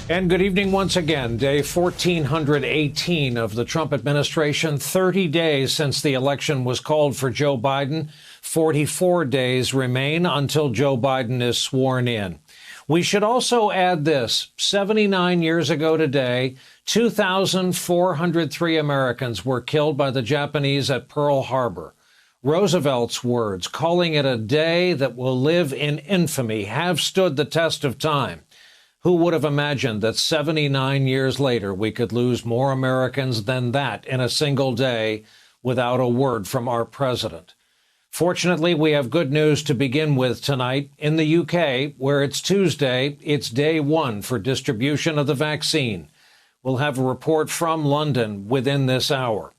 And good evening once again. Day 1418 of the Trump administration, 30 days since the election was called for Joe Biden. 44 days remain until Joe Biden is sworn in. We should also add this. 79 years ago today, 2,403 Americans were killed by the Japanese at Pearl Harbor. Roosevelt's words, calling it a day that will live in infamy, have stood the test of time. Who would have imagined that 79 years later we could lose more Americans than that in a single day without a word from our president? Fortunately, we have good news to begin with tonight. In the UK, where it's Tuesday, it's day one for distribution of the vaccine. We'll have a report from London within this hour.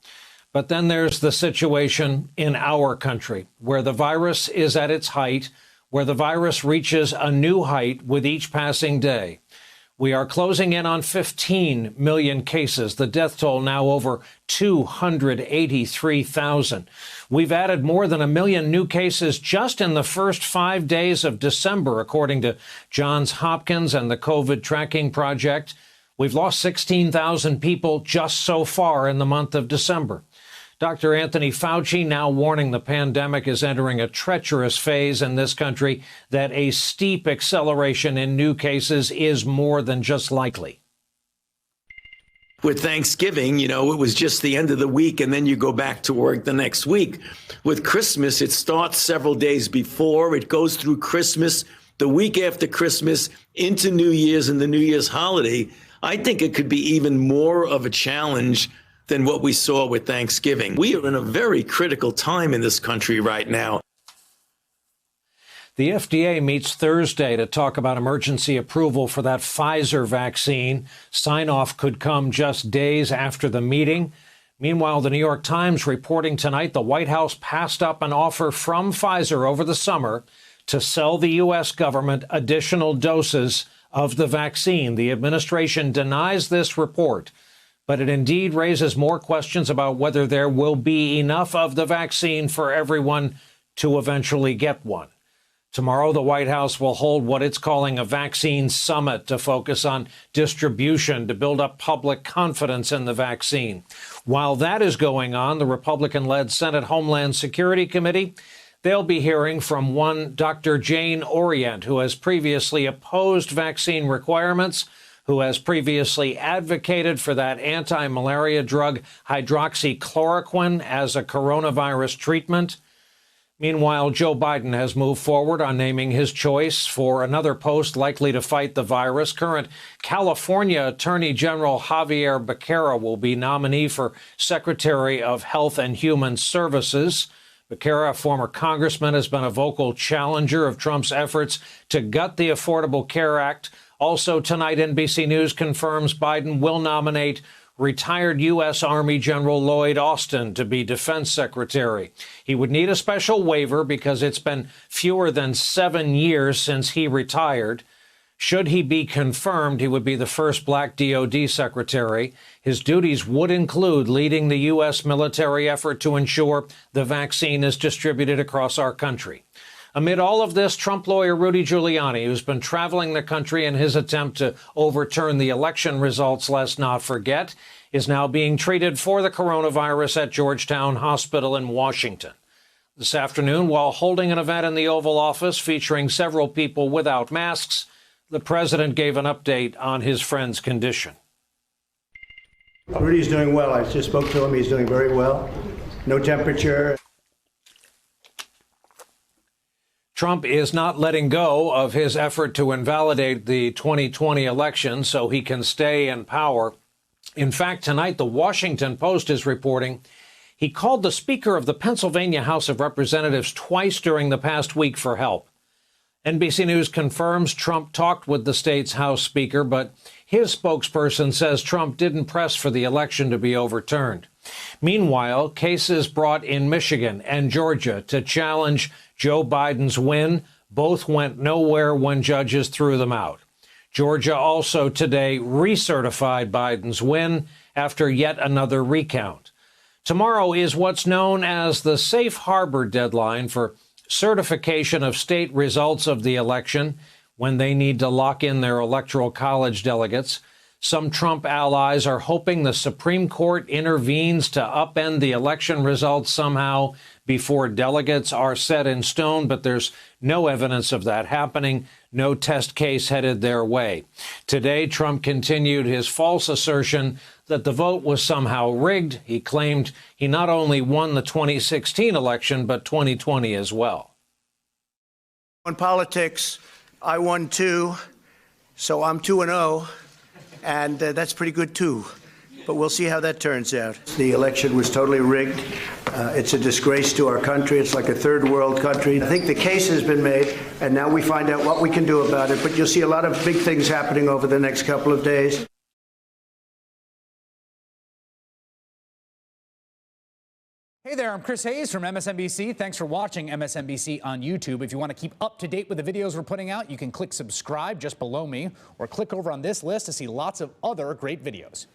But then there's the situation in our country, where the virus is at its height, where the virus reaches a new height with each passing day. We are closing in on 15 million cases, the death toll now over 283,000. We've added more than 1 million new cases just in the first 5 days of December, according to Johns Hopkins and the COVID Tracking Project. We've lost 16,000 people just so far in the month of December. Dr. Anthony Fauci now warning the pandemic is entering a treacherous phase in this country, that a steep acceleration in new cases is more than just likely. With Thanksgiving, it was just the end of the week, and then you go back to work the next week. With Christmas, it starts several days before. It goes through Christmas, the week after Christmas, into New Year's and the New Year's holiday. I think it could be even more of a challenge than what we saw with Thanksgiving. We are in a very critical time in this country right now. The FDA meets Thursday to talk about emergency approval for that Pfizer vaccine. Sign-off could come just days after the meeting. Meanwhile, the New York Times reporting tonight the White House passed up an offer from Pfizer over the summer to sell the U.S. government additional doses of the vaccine. The administration denies this report, but it indeed raises more questions about whether there will be enough of the vaccine for everyone to eventually get one. Tomorrow, the White House will hold what it's calling a vaccine summit to focus on distribution to build up public confidence in the vaccine. While that is going on, the Republican-led Senate Homeland Security Committee, they'll be hearing from one Dr. Jane Orient, who has previously opposed vaccine requirements, who has previously advocated for that anti-malaria drug hydroxychloroquine as a coronavirus treatment. Meanwhile, Joe Biden has moved forward on naming his choice for another post likely to fight the virus. Current California Attorney General Javier Becerra will be nominee for Secretary of Health and Human Services. Becerra, a former congressman, has been a vocal challenger of Trump's efforts to gut the Affordable Care Act. Also tonight, NBC News confirms Biden will nominate retired U.S. Army General Lloyd Austin to be defense secretary. He would need a special waiver because it's been fewer than 7 years since he retired. Should he be confirmed, he would be the first black DOD secretary. His duties would include leading the U.S. military effort to ensure the vaccine is distributed across our country. Amid all of this, Trump lawyer Rudy Giuliani, who's been traveling the country in his attempt to overturn the election results, let's not forget, is now being treated for the coronavirus at Georgetown Hospital in Washington. This afternoon, while holding an event in the Oval Office featuring several people without masks, the president gave an update on his friend's condition. Rudy's doing well. I just spoke to him. He's doing very well. No temperature. Trump is not letting go of his effort to invalidate the 2020 election so he can stay in power. In fact, tonight, the Washington Post is reporting he called the Speaker of the Pennsylvania House of Representatives twice during the past week for help. NBC News confirms Trump talked with the state's House Speaker, but his spokesperson says Trump didn't press for the election to be overturned. Meanwhile, cases brought in Michigan and Georgia to challenge Joe Biden's win both went nowhere when judges threw them out. Georgia also today recertified Biden's win after yet another recount. Tomorrow is what's known as the safe harbor deadline for certification of state results of the election. when they need to lock in their electoral college delegates. Some Trump allies are hoping the Supreme Court intervenes to upend the election results somehow before delegates are set in stone, but there's no evidence of that happening. No test case headed their way. Today, Trump continued his false assertion that the vote was somehow rigged. He claimed he not only won the 2016 election, but 2020 as well. In politics, I won 2, so I'm 2-0, and that's pretty good too. But we'll see how that turns out. The election was totally rigged. It's a disgrace to our country. It's like a third world country. I think the case has been made, and now we find out what we can do about it. But you'll see a lot of big things happening over the next couple of days. Hey there, I'm Chris Hayes from MSNBC. Thanks for watching MSNBC on YouTube. If you want to keep up to date with the videos we're putting out, you can click subscribe just below me or click over on this list to see lots of other great videos.